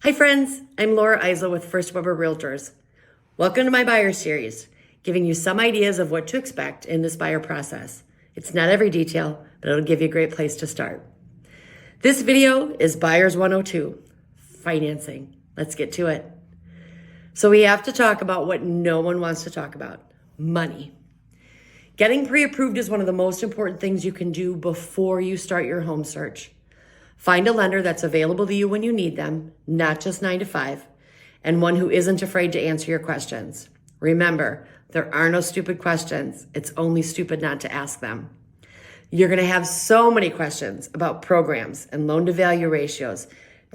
Hi friends, I'm Laura Eisel with First Weber Realtors. Welcome to my buyer series, giving you some ideas of what to expect in this buyer process. It's not every detail, but it'll give you a great place to start. This video is Buyers 102, financing. Let's get to it. So we have to talk about what no one wants to talk about, money. Getting pre-approved is one of the most important things you can do before you start your home search. Find a lender that's available to you when you need them, not just 9 to 5, and one who isn't afraid to answer your questions. Remember, there are no stupid questions. It's only stupid not to ask them. You're going to have so many questions about programs and loan-to-value ratios,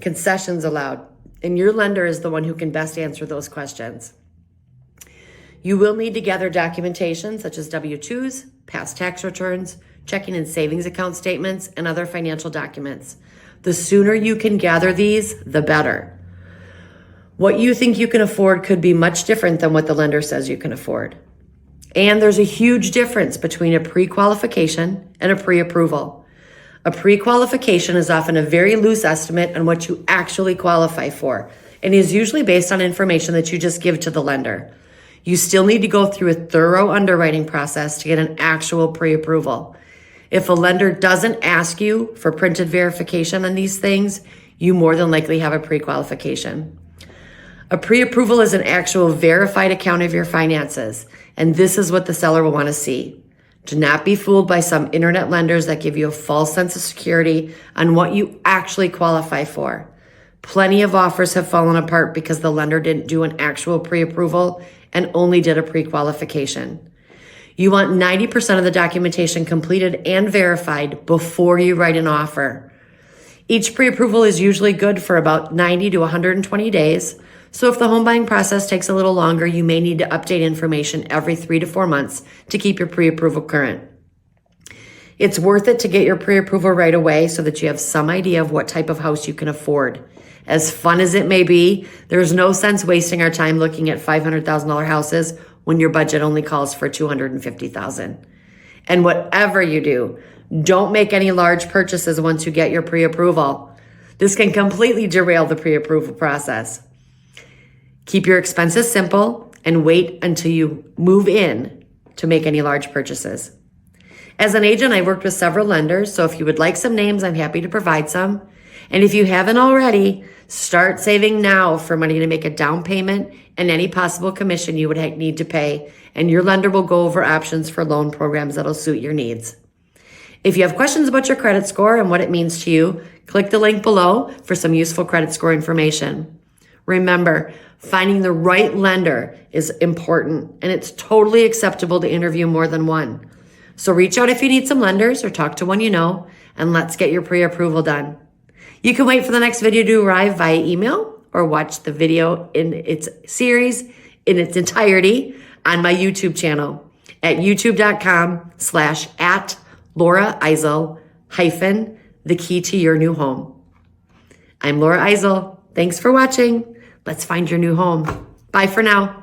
concessions allowed, and your lender is the one who can best answer those questions. You will need to gather documentation such as W-2s, past tax returns, checking and savings account statements, and other financial documents. The sooner you can gather these, the better. What you think you can afford could be much different than what the lender says you can afford. And there's a huge difference between a pre-qualification and a pre-approval. A pre-qualification is often a very loose estimate on what you actually qualify for, and is usually based on information that you just give to the lender. You still need to go through a thorough underwriting process to get an actual pre-approval. If a lender doesn't ask you for printed verification on these things, you more than likely have a pre-qualification. A pre-approval is an actual verified account of your finances, and this is what the seller will want to see. Do not be fooled by some internet lenders that give you a false sense of security on what you actually qualify for. Plenty of offers have fallen apart because the lender didn't do an actual pre-approval and only did a pre-qualification. You want 90% of the documentation completed and verified before you write an offer. Each pre-approval is usually good for about 90 to 120 days. So if the home buying process takes a little longer, you may need to update information every 3 to 4 months to keep your pre-approval current. It's worth it to get your pre-approval right away so that you have some idea of what type of house you can afford. As fun as it may be, there's no sense wasting our time looking at $500,000 houses when your budget only calls for $250,000. And whatever you do, don't make any large purchases once you get your pre-approval. This can completely derail the pre-approval process. Keep your expenses simple and wait until you move in to make any large purchases. As an agent, I worked with several lenders, so if you would like some names, I'm happy to provide some. And if you haven't already, start saving now for money to make a down payment and any possible commission you would need to pay, and your lender will go over options for loan programs that'll suit your needs. If you have questions about your credit score and what it means to you, click the link below for some useful credit score information. Remember, finding the right lender is important, and it's totally acceptable to interview more than one. So reach out if you need some lenders or talk to one you know, and let's get your pre-approval done. You can wait for the next video to arrive via email or watch the video in its series in its entirety on my YouTube channel at youtube.com/@Laura Eisel - the key to your new home. I'm Laura Eisel. Thanks for watching. Let's find your new home. Bye for now.